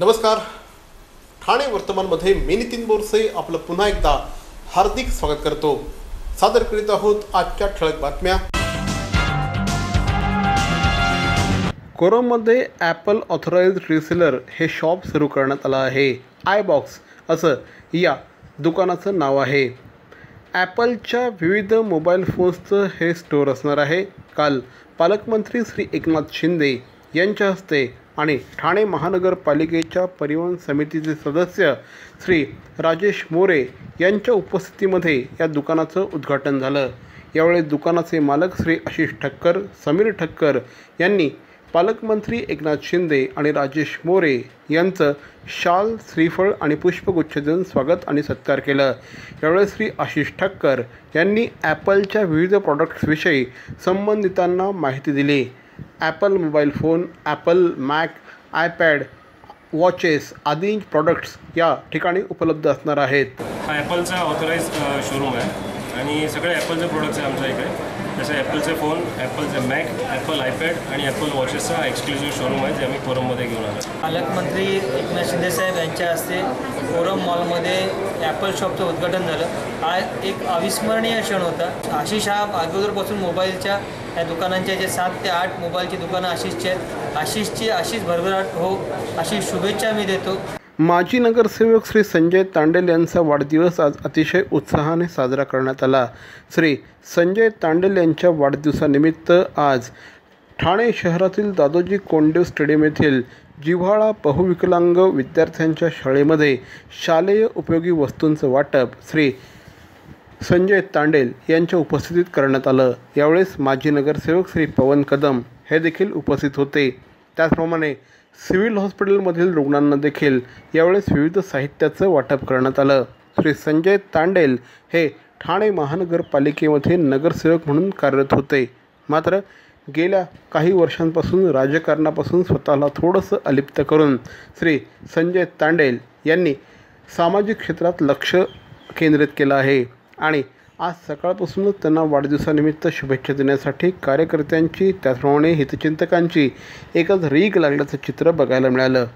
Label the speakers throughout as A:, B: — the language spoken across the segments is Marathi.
A: नमस्कार. ठाणे वर्तमानमध्ये मी नितीन बोरसे आपलं पुन्हा एकदा हार्दिक स्वागत करतो. सादर करीत आहोत आजच्या ठळक बातम्या. कोरममध्ये ॲपल ऑथराइज्ड रिसेलर हे शॉप सुरू करण्यात आलं आहे. आयबॉक्स असं या दुकानाचं नाव आहे. ॲपलच्या विविध मोबाईल फोन्सचं हे स्टोअर असणार आहे. काल पालकमंत्री श्री एकनाथ शिंदे यांच्या हस्ते आणि ठाणे महानगरपालिकेच्या परिवहन समितीचे सदस्य श्री राजेश मोरे यांच्या उपस्थितीमध्ये या दुकानाचं उद्घाटन झालं. यावेळी दुकानाचे मालक श्री आशिष ठक्कर, समीर ठक्कर यांनी पालकमंत्री एकनाथ शिंदे आणि राजेश मोरे यांचं शाल, श्रीफळ आणि पुष्पगुच्छ देऊन स्वागत आणि सत्कार केलं. यावेळी श्री आशिष ठक्कर यांनी ॲपलच्या विविध प्रॉडक्ट्सविषयी संबंधितांना माहिती दिली. Apple mobile phone, Apple Mac, iPad, watches आदी प्रॉडक्ट्स या ठिकाणी उपलब्ध असणार आहेत.
B: हा ॲपलचा ऑथराइज शोरूम आहे आणि सगळे ॲपलचे प्रोडक्ट्स आहे आमच्या इकडे. जसे ॲपलचे फोन, ॲपलचे मॅक, ॲपल आयपॅड आणि ॲपल वॉचेसचा एक्सक्लुझिव्ह शोरूम आहे जे आम्ही कोरममध्ये घेऊन आलो.
C: पालकमंत्री एकनाथ शिंदे साहेब यांच्या हस्ते कोरम मॉलमध्ये ॲपल शॉपचं उद्घाटन झालं. हा एक अविस्मरणीय क्षण होता. आशिष हा अगोदरपासून मोबाईलच्या या दुकानांच्या जे 7 ते 8 मोबाईलची दुकानं आशिषची आहेत. आशिष भरभराट हो अशी शुभेच्छा मी देतो.
A: माजी नगरसेवक श्री संजय तांडेल यांचा वाढदिवस आज अतिशय उत्साहाने साजरा करण्यात आला. श्री संजय तांडेल यांच्या वाढदिवसानिमित्त आज ठाणे शहरातील दादोजी कोंडदेव स्टेडियम येथील जिव्हाळा बहुविकलांग विद्यार्थ्यांच्या शाळेमध्ये शालेय उपयोगी वस्तूंचं वाटप श्री संजय तांडेल यांच्या उपस्थितीत करण्यात आलं. यावेळेस माजी नगरसेवक श्री पवन कदम हे देखील उपस्थित होते. त्याचप्रमाणे सिव्हिल हॉस्पिटलमधील रुग्णांना देखील यावेळेस विविध साहित्याचं वाटप करण्यात आलं. श्री संजय तांडेल हे ठाणे महानगरपालिकेमध्ये नगरसेवक म्हणून कार्यरत होते. मात्र गेल्या काही वर्षांपासून राजकारणापासून स्वतःला थोडंसं अलिप्त करून श्री संजय तांडेल यांनी सामाजिक क्षेत्रात लक्ष केंद्रित केलं आहे आणि आज सकाळपासूनच त्यांना वाढदिवसानिमित्त शुभेच्छा देण्यासाठी कार्यकर्त्यांची त्याचप्रमाणे हितचिंतकांची एकच रीघ लागल्याचं चित्र बघायला मिळालं.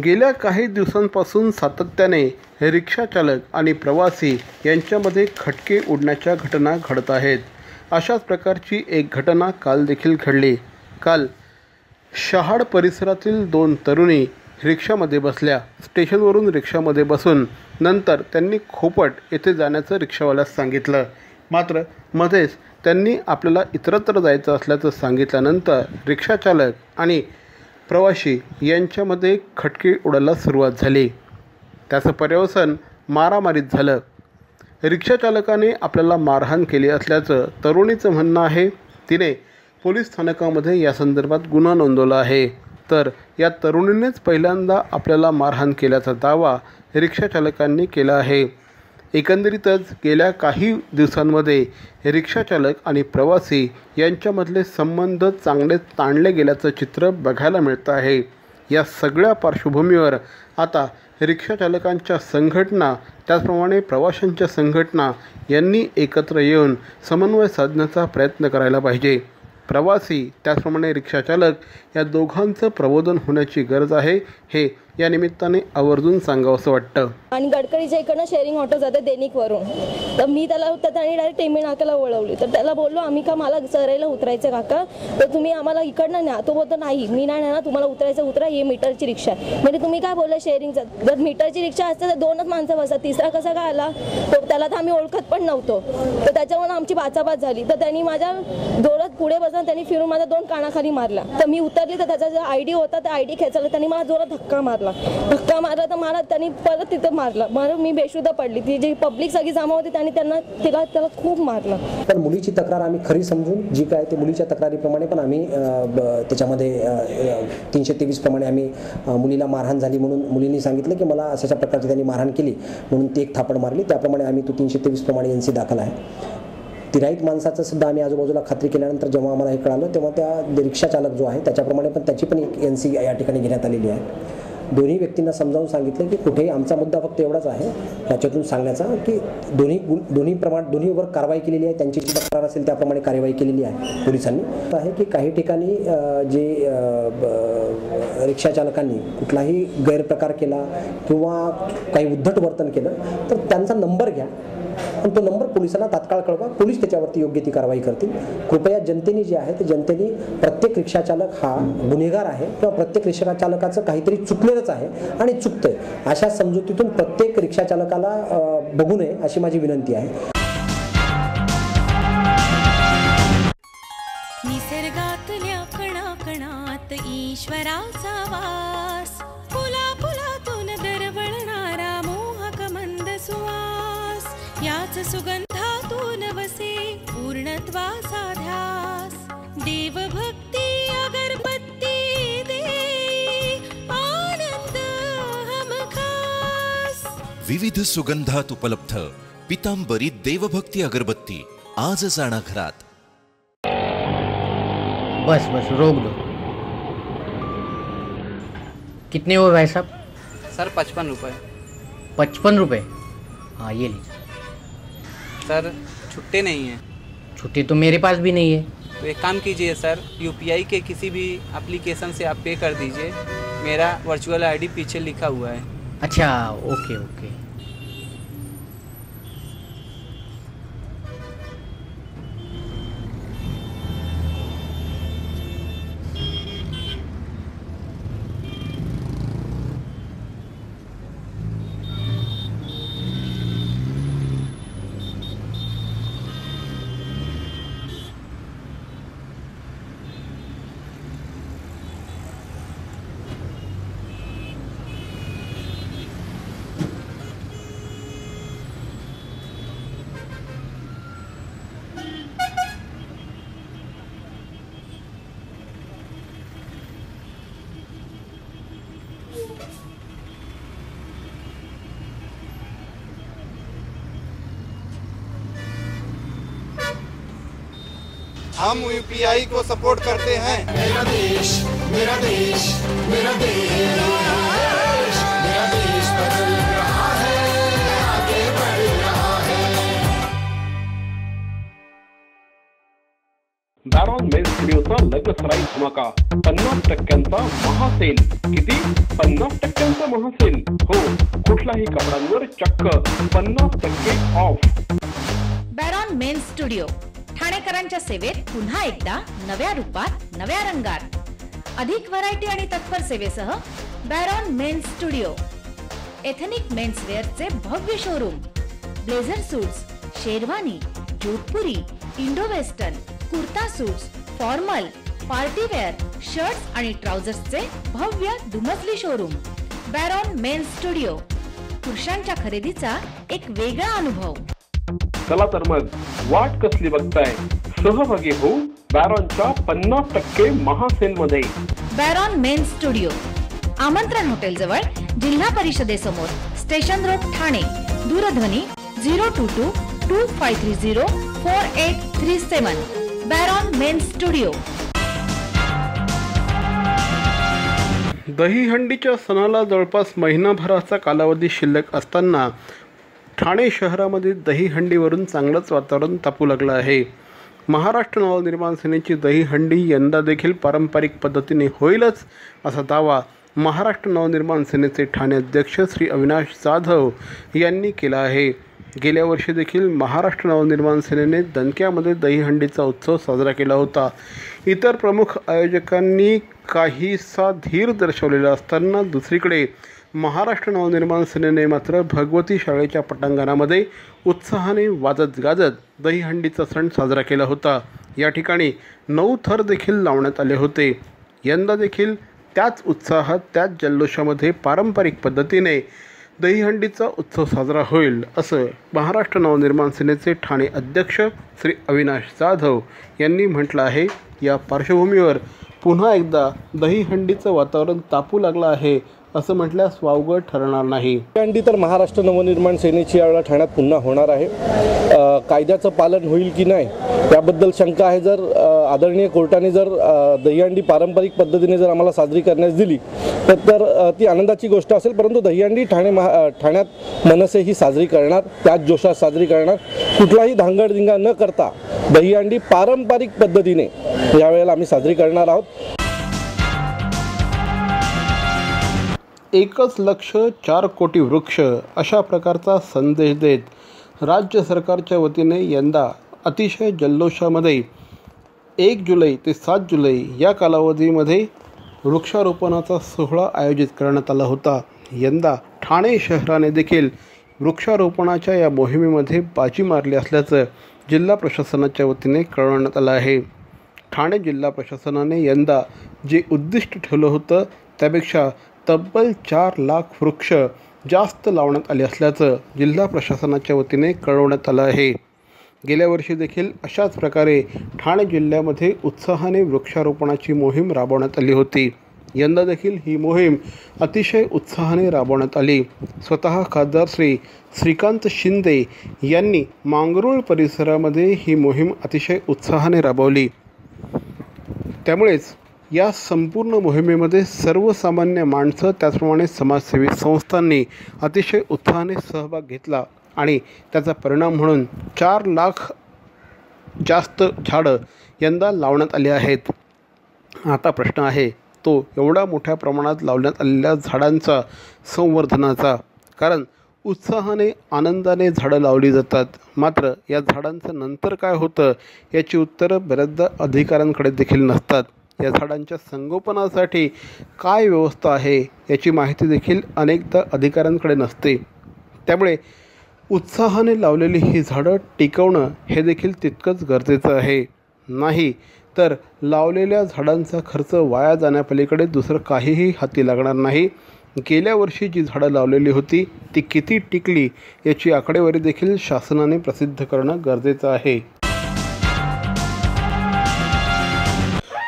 A: गेल्या काही दिवसांपासून सातत्याने रिक्षाचालक आणि प्रवासी यांच्यामध्ये खटके उडण्याच्या घटना घडत आहेत. अशाच प्रकारची एक घटना काल देखील घडली. काल शहाड परिसरातील 2 तरुणी रिक्षामध्ये बसल्या. स्टेशनवरून रिक्षामध्ये बसून नंतर त्यांनी खोपट येथे जाण्याचं रिक्षावाल्यास सांगितलं. मात्र मध्येच त्यांनी आपल्याला इतरत्र जायचं असल्याचं सांगितल्यानंतर रिक्षाचालक आणि प्रवासी यांच्यामध्ये खटके उडायला सुरुवात झाली. त्याचं पर्यवसन मारामारीत झालं. रिक्षाचालकाने आपल्याला मारहाण केली असल्याचं तरुणीचं म्हणणं आहे. तिने पोलीस स्थानकामध्ये या संदर्भात गुन्हा नोंदवला आहे. तर या तरुणीनेच पहिल्यांदा आपल्याला मारहाण केल्याचा दावा रिक्षाचालकांनी केला आहे. एकंदरीतच गेल्या काही दिवसांमध्ये रिक्षाचालक आणि प्रवासी यांच्यामधले संबंध चांगले ताणले गेल्याचं चित्र बघायला मिळतं आहे. या सगळ्या पार्श्वभूमीवर आता रिक्षाचालकांच्या संघटना त्याचप्रमाणे प्रवाशांच्या संघटना यांनी एकत्र येऊन समन्वय साधण्याचा प्रयत्न करायला पाहिजे. प्रवासी त्याचप्रमाणे रिक्षाचालक या दोघांचं प्रबोधन होण्याची गरज आहे हे या निमित्ताने आवर्जून सांगावंसं वाटतं.
D: आणि गडकरीच्या इकडनं शेअरिंग ऑटो जाते दैनिकवरून. तर मी त्याला त्यांनी डायरेक्ट टेंबे नाक्याला वळवली. तर त्याला बोललो आम्ही का मला चरायला उतरायचं काका, तर तुम्ही आम्हाला इकडनं न्या. तो बोलतो नाही मी नाही ना, तुम्हाला उतरायचं उतरा, हे मीटरची रिक्षा आहे. म्हणजे तुम्ही काय बोलले शेअरिंगचं, जर मीटरची रिक्षा असते तर 2च माणसं बसतात, तिसरा कसा काय आला. तो त्याला तर आम्ही ओळखत पण नव्हतो. तर त्याच्यावरून आमची बाचाबाच झाली. तर त्यांनी माझ्या जोरात पुढे बसून त्यांनी फिरून माझ्या 2 कानाखाली मारला. तर मी उतरली तर त्याचा जो ID होता त्या ID खेचला. त्यांनी मला जोरात धक्का मारला तर मला त्यांनी परत तिथं मारलं. म्हणून मी बेशुद्ध पडली. ती जी पब्लिक सगळी जमा होती त्यांनी त्याला खूप मारलं.
E: पण मुलीची तक्रार आम्ही खरी समजून जी काय ते मुलीच्या तक्रारीप्रमाणे पण आम्ही त्याच्यामध्ये 323 प्रमाणे आम्ही मुलीला मारहाण झाली म्हणून मुलींनी सांगितलं की मला अशा प्रकारची त्यांनी मारहाण केली म्हणून ती एक थापड मारली. त्याप्रमाणे आम्ही तो 323 प्रमाणे NC दाखल आहे. तिराईत माणसाचं सुद्धा आम्ही आजूबाजूला खात्री केल्यानंतर जेव्हा आम्हाला हे कळालं तेव्हा त्या रिक्षाचालक जो आहे त्याच्याप्रमाणे पण त्याची पण एक NC या ठिकाणी घेण्यात आलेली आहे. दोन्ही व्यक्तींना समजावून सांगितलं की कुठेही आमचा मुद्दा फक्त एवढाच आहे याच्यातून सांगण्याचा की दोन्हीवर कारवाई केलेली आहे, त्यांची जी तक्रार असेल त्याप्रमाणे कार्यवाही केलेली आहे पोलिसांनी. आहे की काही ठिकाणी जे रिक्षा चालकांनी कुठलाही गैरप्रकार केला किंवा काही उद्धट वर्तन केलं तर त्यांचा नंबर घ्या आणि तो नंबर पोलिसांना तात्काळ कळवा, पोलीस त्याच्यावरती योग्य ती कारवाई करतील. कृपया जनतेने जे आहे ते जनतेने प्रत्येक रिक्षाचालक हा गुन्हेगार आहे किंवा प्रत्येक रिक्षाचालकाचं काहीतरी चुकलेलंच आहे आणि चुकतंय अशा समजुतीतून प्रत्येक रिक्षाचालकाला बघू नये अशी माझी विनंती आहे.
F: निसर्गातल्या कणाकणात ईश्वराचा वास, फुला फुलातून दरवळणारा मोहक मंद सुवास, याच सुगंधातून वसे पूर्णत्वाचा ध्यास. देवभक्ती अगरबत्ती दे आनंद हमखास.
G: विविध सुगंधात उपलब्ध पितांबरी देवभक्ती अगरबत्ती आजच आणा घरात.
H: बस रोक दो. कितने हुए भाई साहब?
I: सर 55 रुपये.
H: 55 रुपये? हाँ ये लीजिए.
I: सर छुट्टे नहीं हैं.
H: छुट्टी तो मेरे पास भी नहीं है.
I: तो एक काम कीजिए सर, यूपीआई के किसी भी एप्लीकेशन से आप पे कर दीजिए, मेरा वर्चुअल आईडी पीछे लिखा हुआ है.
H: अच्छा ओके ओके.
J: हम यूपीआई को सपोर्ट करते हैं. मेरा देश मेरा देश मेरा देश, मेरा देश बदल रहा है, आगे बढ़ रहा है.
A: बॅरॉन मेन्स स्टुडिओचा लग्नसराई धमाका. 50% महासेल. किती? 50% महासेल. हो, कुठल्याही कपड्यांवर चक्क 50% ऑफ.
K: बॅरॉन मेन्स स्टुडिओ ठाणेकरांच्या सेवेत पुन्हा एकदा नव्या रूपात नव्या रंगात. अधिक व्हरायटी आणि तत्पर सेवेसह Baron men's studio. Ethnic men's वेअरचे भव्य showroom. Blazer suits, sherwani, jodhpuri, Indo western, kurta suits, formal, partywear, shirts आणि ट्राउझर्सचे भव्य दुमजली शोरूम. बॅरॉन men's studio. पुरुषांच्या खरेदीचा एक वेगळा अनुभव.
A: चला तर मग वाट कसली बघताय, सहभागी होऊ बॅरॉनच्या 50% महासेल मध्ये.
K: बॅरॉन मेन्स स्टुडिओ, आमंत्रण हॉटेल जवळ, जिल्हा परिषदेसमोर, स्टेशन रोड, ठाणे. दूरध्वनी 02225304837. बॅरॉन मेन्स स्टुडिओ.
A: दहीहंडीच्या सणाला जवळपास महिनाभराचा कालावधी शिल्लक असताना ठाणे शहरामध्ये दहीहंडीवरून चांगलंच वातावरण तापू लागलं आहे. महाराष्ट्र नवनिर्माण सेनेची दहीहंडी यंदा देखील पारंपरिक पद्धतीने होईलच असा दावा महाराष्ट्र नवनिर्माण सेनेचे ठाणे अध्यक्ष श्री अविनाश जाधव यांनी केला आहे. गेल्या वर्षी देखील महाराष्ट्र नवनिर्माण सेनेने दणक्यामध्ये दहीहंडीचा उत्सव साजरा केला होता. इतर प्रमुख आयोजकांनी काहीसा धीर दर्शवलेला असताना दुसरीकडे महाराष्ट्र नवनिर्माण सेनेने मात्र भगवती शाळेच्या पटांगणामध्ये उत्साहाने वाजत गाजत दहीहंडीचा सण साजरा केला होता. या ठिकाणी 9 थर देखील लावण्यात आले होते. यंदा देखील त्याच उत्साहात त्याच जल्लोषामध्ये पारंपरिक पद्धतीने दहीहंडीचा उत्सव साजरा होईल असं महाराष्ट्र नवनिर्माण सेनेचे ठाणे अध्यक्ष श्री अविनाश जाधव यांनी म्हटलं आहे. या पार्श्वभूमीवर पुन्हा एकदा दहीहंडीचं वातावरण तापू लागलं आहे असं म्हटल्यास वावगं ठरणार नाही.
L: दहीहंडी तर महाराष्ट्र नवनिर्माण सेनेची यावेळेला ठाण्यात पुन्हा होणार आहे. कायद्याचं पालन होईल की नाही याबद्दल शंका आहे. जर आदरणीय कोर्टाने जर दहीहंडी पारंपरिक पद्धतीने जर आम्हाला साजरी करण्यास दिली तर ती आनंदाची गोष्ट असेल. परंतु दहीहंडी ठाण्यात मनसे ही साजरी करणार, त्याच जोशात साजरी करणार. कुठलाही धांगडधिंगा न करता दहीहंडी पारंपरिक पद्धतीने यावेळेला आम्ही साजरी करणार आहोत.
A: 1 लक्ष 4 कोटी वृक्ष अशा प्रकारचा संदेश देत राज्य सरकारच्या वतीने यंदा अतिशय जल्लोषामध्ये 1 जुलै ते 7 जुलै या कालावधीमध्ये वृक्षारोपणाचा सोहळा आयोजित करण्यात आला होता. यंदा ठाणे शहराने देखील वृक्षारोपणाच्या या मोहिमेमध्ये बाजी मारली असल्याचं जिल्हा प्रशासनाच्या वतीने कळवण्यात आलं आहे. ठाणे जिल्हा प्रशासनाने यंदा जे उद्दिष्ट ठेवलं होतं त्यापेक्षा तब्बल 4 लाख वृक्ष जास्त लावण्यात आले असल्याचं जिल्हा प्रशासनाच्या वतीने कळवण्यात आलं आहे. गेल्या वर्षी देखील अशाच प्रकारे ठाणे जिल्ह्यामध्ये उत्साहाने वृक्षारोपणाची मोहीम राबवण्यात आली होती. यंदा देखील ही मोहीम अतिशय उत्साहाने राबवण्यात आली. स्वतः खासदार श्रीकांत शिंदे यांनी मांगरूळ परिसरामध्ये ही मोहीम अतिशय उत्साहाने राबवली. त्यामुळेच या संपूर्ण मोहिमेमध्ये सर्वसामान्य माणसं त्याचप्रमाणे समाजसेवी संस्थांनी अतिशय उत्साहाने सहभाग घेतला आणि त्याचा परिणाम म्हणून 4 लाख जास्त झाडं यंदा लावण्यात आली आहेत. आता प्रश्न आहे तो एवढा मोठ्या प्रमाणात लावण्यात आलेल्या झाडांचा संवर्धनाचा. कारण उत्साहाने आनंदाने झाडं लावली जातात, मात्र या झाडांचं नंतर काय होतं याची उत्तरं बऱ्याचदा अधिकाऱ्यांकडे देखील नसतात. या झाडांच्या संगोपनासाठी काय व्यवस्था आहे याची माहिती देखील अनेकदा अधिकाऱ्यांकडे नसते. त्यामुळे उत्साहाने लावलेली ही झाडं टिकवणं हे देखील तितकंच गरजेचं आहे. नाही तर लावलेल्या झाडांचा खर्च वाया जाण्यापलीकडे दुसरं काहीही हाती लागणार नाही. गेल्या वर्षी जी झाडं लावलेली होती ती किती टिकली याची आकडेवारी देखील शासनाने प्रसिद्ध करणं गरजेचं आहे.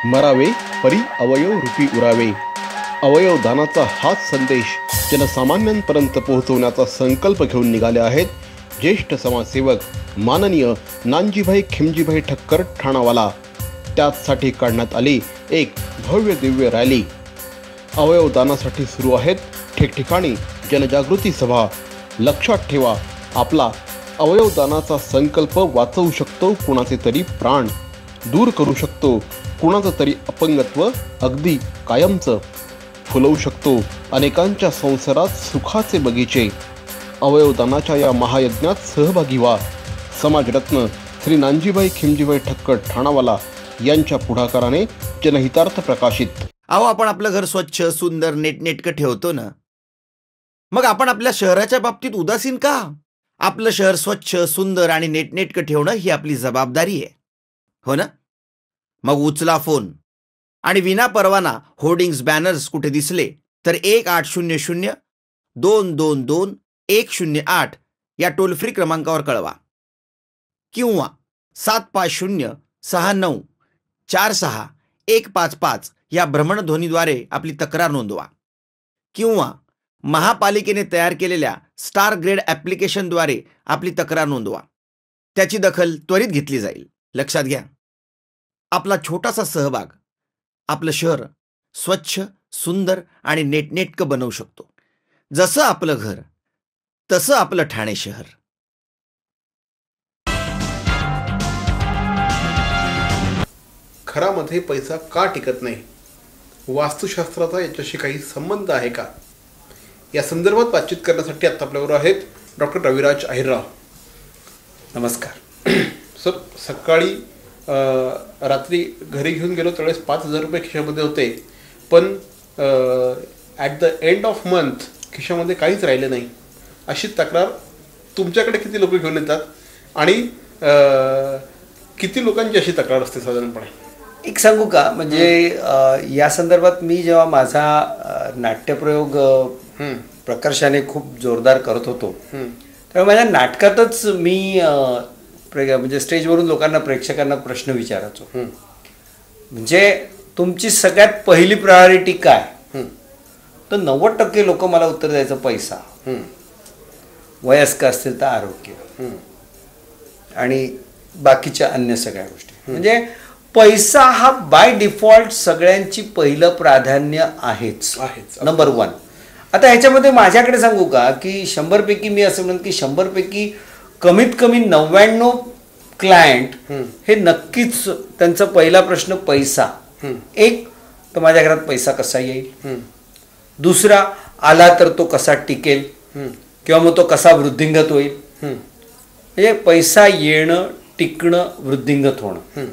M: मरावे परी अवयव रूपी उरावे. अवयव दानाचा हाच संदेश जनसामान्यांपर्यंत पोहोचवण्याचा संकल्प घेऊन निघाले आहेत ज्येष्ठ समाजसेवक माननीय नानजीभाई खिमजीभाई ठक्कर ठाणावाला. त्याचसाठी काढण्यात आली एक भव्य दिव्य रॅली. अवयव दानासाठी सुरू आहेत ठिकठिकाणी जनजागृती सभा. लक्षात ठेवा, आपला अवयव दानाचा संकल्प वाचवू शकतो कुणाचे तरी प्राण, दूर करू शकतो कुणाचं तरी अपंगत्व अगदी कायमचं, फुलवू शकतो अनेकांच्या संसारात सुखाचे बगीचे. अवयवदानाच्या या महायज्ञात सहभागी व्हा. समाजरत्न श्री नानजीभाई खिमजीभाई ठक्कर ठाणावाला यांच्या पुढाकाराने जनहितार्थ प्रकाशित.
N: अहो, आपण आपलं घर स्वच्छ सुंदर नेटनेटकं ठेवतो ना, मग आपण आपल्या शहराच्या बाबतीत उदासीन का? आपलं शहर स्वच्छ सुंदर आणि नेटनेटकं ठेवणं ही आपली जबाबदारी आहे, हो ना? मग उचला फोन आणि विना परवाना होर्डिंग्स बॅनर्स कुठे दिसले तर 1800-222-108 या टोल फ्री क्रमांकावर कळवा किंवा 75069464155 या भ्रमणध्वनीद्वारे आपली तक्रार नोंदवा किंवा महापालिकेने तयार केलेल्या स्टार ग्रेड ॲप्लिकेशनद्वारे आपली तक्रार नोंदवा. त्याची दखल त्वरित घेतली जाईल. लक्षात घ्या, आपला छोटासा सहभाग आपलं शहर स्वच्छ सुंदर आणि नेटनेटकं बनवू शकतो. जसं आपलं घर तसं आपलं ठाणे शहर.
A: घरामध्ये पैसा का टिकत नाही? वास्तुशास्त्राचा याच्याशी काही संबंध आहे का? या संदर्भात बातचीत करण्यासाठी आता आपल्याबरोबर आहेत डॉक्टर रविराज अहिरराव.
O: नमस्कार
A: सर. सकाळी रात्री घरी घेऊन गेलो त्यावेळेस 5,000 रुपये खिशामध्ये होते, पण at the end of month खिशामध्ये काहीच राहिलं नाही. अशी तक्रार तुमच्याकडे किती लोक घेऊन येतात आणि किती लोकांची अशी तक्रार असते साधारणपणे?
O: एक सांगू का, म्हणजे या संदर्भात मी जेव्हा माझा नाट्यप्रयोग प्रकर्षाने खूप जोरदार करत होतो तेव्हा माझ्या नाटकातच मी म्हणजे स्टेजवरून लोकांना प्रेक्षकांना प्रश्न विचारायचो. म्हणजे तुमची सगळ्यात पहिली प्रायोरिटी काय? तर 90% लोक मला उत्तर द्यायचं पैसा, वयस्क असतील तर आरोग्य आणि बाकीच्या अन्य सगळ्या गोष्टी. म्हणजे पैसा हा बाय डिफॉल्ट सगळ्यांची पहिलं प्राधान्य आहेच. नंबर 1. आता ह्याच्यामध्ये माझ्याकडे सांगू का की 100 पैकी मी असं म्हणेन की 100 पैकी कमीत कमी 99 क्लायंट हे नक्कीच त्यांचा पहिला प्रश्न पैसा. एक तर माझ्या घरात पैसा कसा येईल, दुसरा आला तर तो कसा टिकेल किंवा मग तो कसा वृद्धिंगत होईल. म्हणजे पैसा येणं, टिकणं, वृद्धिंगत होणं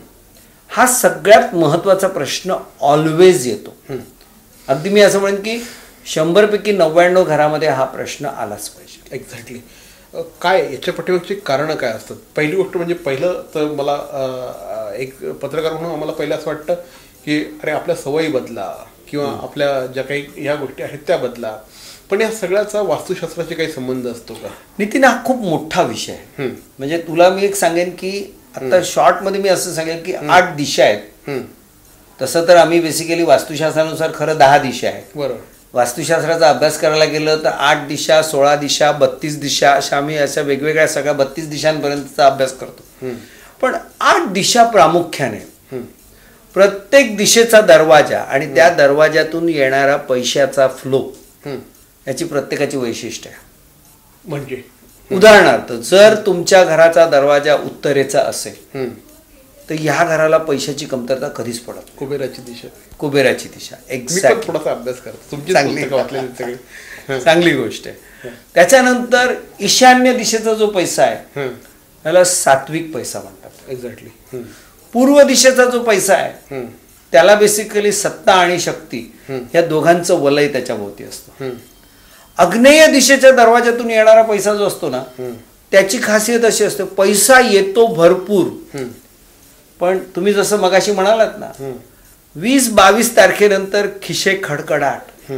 O: हा सगळ्यात महत्वाचा प्रश्न ऑलवेज येतो. अगदी मी असं म्हणेन की 100 पैकी 99 घरामध्ये हा प्रश्न आलाच पाहिजे.
A: एक्झॅक्टली. काय याच्या पाठीमागची कारणं काय असतात? पहिली गोष्ट म्हणजे पहिलं तर मला एक पत्रकार म्हणून आम्हाला पहिलं असं वाटतं की अरे आपल्या सवयी बदला किंवा आपल्या ज्या काही ह्या गोष्टी आहेत त्या बदला, पण या सगळ्याचा वास्तुशास्त्राशी काही संबंध असतो का?
O: नितीन, हा खूप मोठा विषय आहे. म्हणजे तुला मी एक सांगेन की आता शॉर्टमध्ये मी असं सांगेन की 8 दिशा आहेत. तसं तर आम्ही बेसिकली वास्तुशास्त्रानुसार खरं 10 दिशा आहेत.
A: बरोबर.
O: वास्तुशास्त्राचा अभ्यास करायला गेलं तर 8 दिशा, 16 दिशा, 32 दिशा अशा आम्ही अशा वेगवेगळ्या सगळ्या 32 दिशांपर्यंतचा अभ्यास करतो. पण 8 दिशा प्रामुख्याने प्रत्येक दिशेचा दरवाजा आणि त्या दरवाजातून येणारा पैशाचा फ्लो याची प्रत्येकाची वैशिष्ट्य आहे.
A: म्हणजे
O: उदाहरणार्थ जर तुमच्या घराचा दरवाजा उत्तरेचा असेल तर ह्या घराला पैशाची कमतरता कधीच पडत नाही.
A: कुबेराची दिशा.
O: कुबेराची दिशा.
A: एक्झॅक्ट. थोडासा अभ्यास करतो.
O: चांगली गोष्ट आहे. त्याच्यानंतर ईशान्य दिशेचा जो पैसा आहे त्याला सात्विक पैसा म्हणतात.
A: एक्झॅक्टली.
O: पूर्व दिशेचा जो पैसा आहे त्याला बेसिकली सत्ता आणि शक्ती या दोघांचं वलय त्याच्या भोवती असतं. आग्नेय दिशेच्या दरवाजातून येणारा पैसा जो असतो ना त्याची खासियत अशी असते, पैसा येतो भरपूर, पण तुम्ही जसं मगाशी म्हणालात ना 20-22 तारखेनंतर खिशे खडखडाट,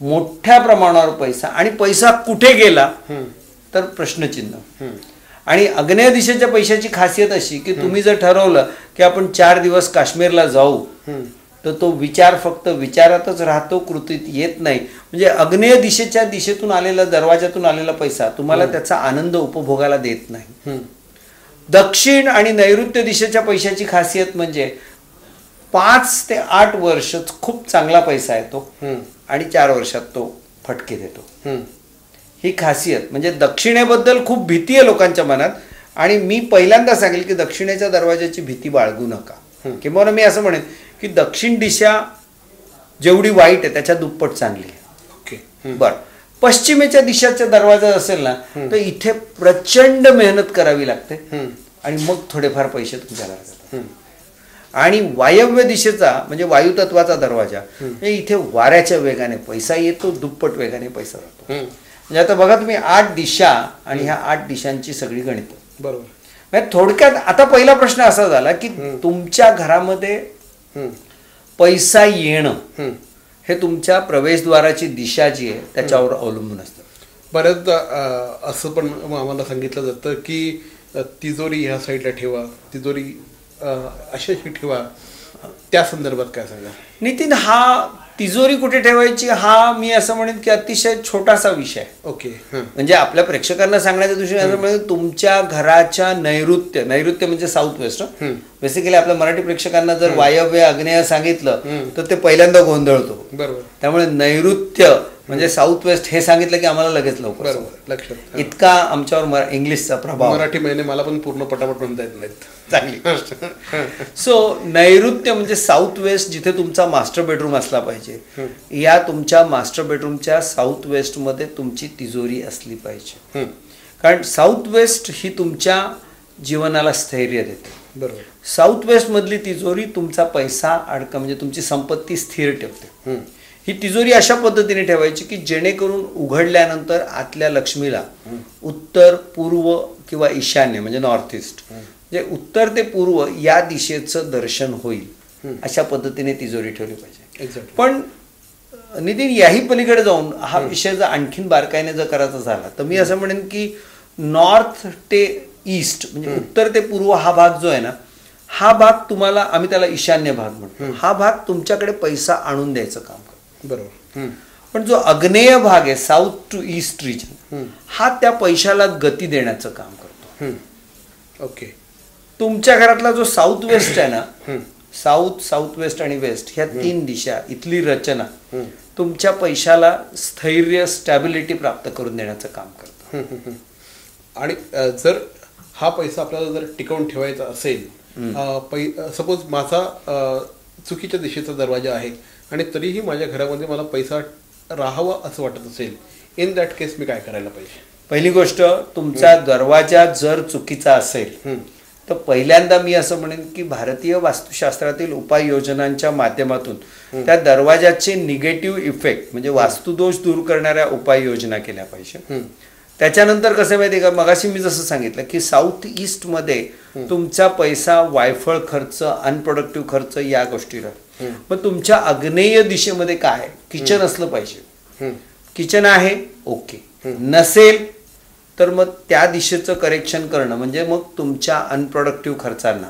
O: मोठ्या प्रमाणावर पैसा, आणि पैसा कुठे गेला तर प्रश्नचिन्ह. आणि आग्नेय दिशेच्या पैशाची खासियत अशी की तुम्ही जर ठरवलं की आपण 4 दिवस काश्मीरला जाऊ तर तो विचार फक्त विचारातच राहतो, कृतीत येत नाही. म्हणजे आग्नेय दिशेच्या दिशेतून आलेला, दरवाजातून आलेला पैसा तुम्हाला त्याचा आनंद उपभोगायला देत नाही. दक्षिण आणि नैऋत्य दिशेच्या पैशाची खासियत म्हणजे 5 ते 8 वर्ष खूप चांगला पैसा येतो आणि 4 वर्षात तो फटके देतो. ही खासियत म्हणजे दक्षिणेबद्दल खूप भीती आहे लोकांच्या मनात, आणि मी पहिल्यांदा सांगेल की दक्षिणेच्या दरवाजाची भीती बाळगू नका. किंवा मी असं म्हणेन की दक्षिण दिशा जेवढी वाईट आहे त्याच्या दुप्पट चांगली आहे. ओके. बरं, पश्चिमेच्या दिशेचा दरवाजा असेल ना तर इथे प्रचंड मेहनत करावी लागते आणि मग थोडेफार पैसे तुमच्याला लागतात. आणि वायव्य दिशेचा म्हणजे वायुतत्वाचा दरवाजा इथे वाऱ्याच्या वेगाने पैसा येतो, दुप्पट वेगाने पैसा जातो. म्हणजे आता बघा तुम्ही 8 दिशा आणि ह्या 8 दिशांची सगळी गणित.
A: बरोबर.
O: म्हणजे थोडक्यात आता पहिला प्रश्न असा झाला की तुमच्या घरामध्ये पैसा येणं हे तुमच्या प्रवेशद्वाराची दिशा जी आहे त्याच्यावर अवलंबून असतं.
A: बऱ्याचदा असं पण आम्हाला सांगितलं जातं की तिजोरी ह्या साईडला ठेवा, तिजोरी अशाशी ठेवा. त्या संदर्भात काय सांगा?
O: नितीन, हा तिजोरी कुठे ठेवायची हा मी असं म्हणेन की अतिशय छोटासा विषय.
A: ओके.
O: म्हणजे आपल्या प्रेक्षकांना सांगण्याच्या दृष्टीने असं म्हणेन तुमच्या घराच्या नैऋत्य म्हणजे साऊथ वेस्ट. बेसिकली आपल्या मराठी प्रेक्षकांना जर वायव्य आग्नेय सांगितलं तर ते पहिल्यांदा गोंधळतो.
A: बरोबर.
O: त्यामुळे नैऋत्य म्हणजे साऊथ वेस्ट हे सांगितलं की आम्हाला लगेच लवकर
A: लक्षात.
O: इतका आमच्यावर इंग्लिशचा प्रभाव.
A: मराठी महिने मला पण पूर्ण पटापट म्हणता येत नाहीत.
O: चांगली. सो नैऋत्य म्हणजे साऊथ वेस्ट, जिथे तुमचा मास्टर बेडरूम असला पाहिजे. या तुमच्या मास्टर बेडरूमच्या साऊथ वेस्ट मध्ये तुमची तिजोरी असली पाहिजे. कारण साऊथ वेस्ट ही तुमच्या जीवनाला स्थैर्य देते.
A: बरोबर.
O: साऊथ वेस्ट मधली तिजोरी तुमचा पैसा म्हणजे तुमची संपत्ती स्थिर ठेवते. ही तिजोरी अशा पद्धतीने ठेवायची की जेणेकरून उघडल्यानंतर आतल्या लक्ष्मीला उत्तर, पूर्व किंवा ईशान्य म्हणजे नॉर्थ ईस्ट, म्हणजे उत्तर ते पूर्व या दिशेचं दर्शन होईल अशा पद्धतीने तिजोरी ठेवली पाहिजे. पण नितीन, याही पलीकडे जाऊन हा विषय जर आणखीन बारकाईने जर करायचा झाला तर मी असं म्हणेन की नॉर्थ ते ईस्ट म्हणजे उत्तर ते पूर्व हा भाग जो आहे ना, हा भाग तुम्हाला, आम्ही त्याला ईशान्य भाग म्हणतो, हा भाग तुमच्याकडे पैसा आणून द्यायचं काम करतो.
A: बरोबर.
O: पण जो आग्नेय भाग आहे साऊथ टू ईस्ट रिजन, हा त्या पैशाला गती देण्याचं काम करतो.
A: ओके.
O: तुमच्या घरातला जो साऊथ वेस्ट आहे ना, साऊथ वेस्ट आणि वेस्ट ह्या 3 दिशा, इथली रचना तुमच्या पैशाला स्थैर्य, स्टॅबिलिटी प्राप्त करून देण्याचं काम करतं.
A: आणि जर हा पैसा आपल्याला जर टिकवून ठेवायचा असेल, सपोज माझा चुकीच्या दिशेचा दरवाजा आहे आणि तरीही माझ्या घरामध्ये मला पैसा राहावा असं वाटत असेल, इन दॅट केस मी काय करायला पाहिजे?
O: पहिली गोष्ट, तुमचा दरवाजा जर चुकीचा असेल तर पहिल्यांदा मी असं म्हणेन की भारतीय वास्तुशास्त्रातील उपाययोजनांच्या माध्यमातून त्या दरवाजाचे निगेटिव्ह इफेक्ट म्हणजे वास्तुदोष दूर करणाऱ्या उपाययोजना केल्या पाहिजे. त्याच्यानंतर कसं माहिती आहे का, मगाशी मी जसं सांगितलं की साऊथ ईस्टमध्ये तुमचा पैसा वायफळ खर्च, अनप्रोडक्टिव्ह खर्च या गोष्टीला. मग तुमच्या आग्नेय दिशेमध्ये काय, किचन असलं पाहिजे. किचन आहे ओके, नसेल तर मग त्या दिशेचं करेक्शन करणं म्हणजे मग तुमच्या अनप्रोडक्टिव्ह खर्चांना,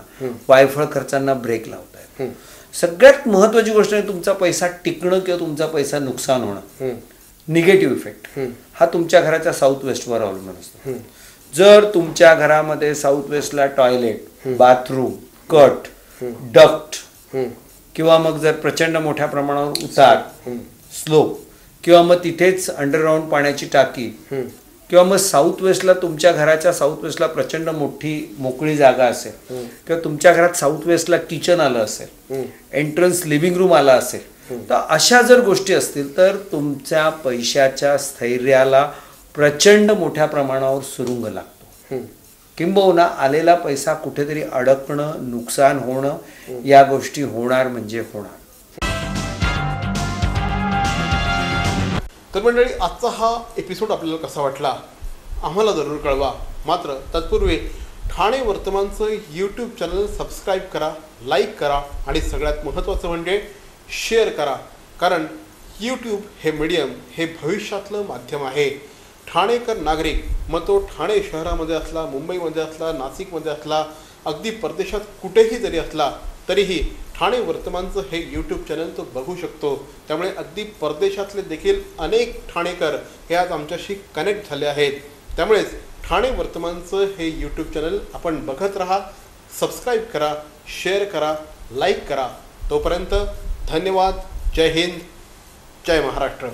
O: वायफळ खर्चांना ब्रेक लावता येईल. सगळ्यात महत्वाची गोष्ट आहे तुमचा पैसा टिकणं किंवा तुमचा पैसा नुकसान होणं. निगेटिव्ह इफेक्ट हा तुमच्या घराच्या साऊथ वेस्टवर अवलंबून असतो. जर तुमच्या घरामध्ये साऊथ वेस्टला टॉयलेट, बाथरूम, कट, डक्ट किंवा मग जर प्रचंड मोठ्या प्रमाणावर उतार, स्लोप किंवा मग तिथेच अंडरग्राऊंड पाण्याची टाकी किंवा मग साऊथ वेस्टला, तुमच्या घराच्या साऊथ वेस्टला प्रचंड मोठी मोकळी जागा असेल किंवा तुमच्या घरात साऊथ वेस्टला किचन आलं असेल, एंट्रन्स लिव्हिंग रूम आला असेल, तर अशा जर गोष्टी असतील तर तुमच्या पैशाच्या स्थैर्याला प्रचंड मोठ्या प्रमाणावर सुरुंग लागतो. किंबहुना आलेला पैसा कुठेतरी अडकणं, नुकसान होणं या गोष्टी होणार म्हणजे होणार.
A: तर मंडळी, आजचा हा एपिसोड आपल्याला कसा वाटला आम्हाला जरूर कळवा. मात्र तत्पूर्वी ठाणे वर्तमानचं यूट्यूब चॅनल सबस्क्राईब करा, लाईक करा आणि सगळ्यात महत्त्वाचं म्हणजे शेअर करा. कारण यूट्यूब हे मीडियम हे भविष्यातलं माध्यम आहे. ठाणेकर नागरिक, मग तो ठाणे शहरामध्ये असला, मुंबईमध्ये असला, नाशिकमध्ये असला, अगदी परदेशात कुठेही जरी असला तरीही ठाणे वर्तमानचं हे यूट्यूब चॅनल तो बघू शकतो. त्यामुळे अगदी परदेशातले देखील अनेक ठाणेकर हे आज आमच्याशी कनेक्ट झाले आहेत. त्यामुळेच ठाणे वर्तमानचं हे यूट्यूब चॅनल आपण बघत राहा, सबस्क्राईब करा, शेअर करा, लाईक करा. तोपर्यंत धन्यवाद. जय हिंद, जय महाराष्ट्र.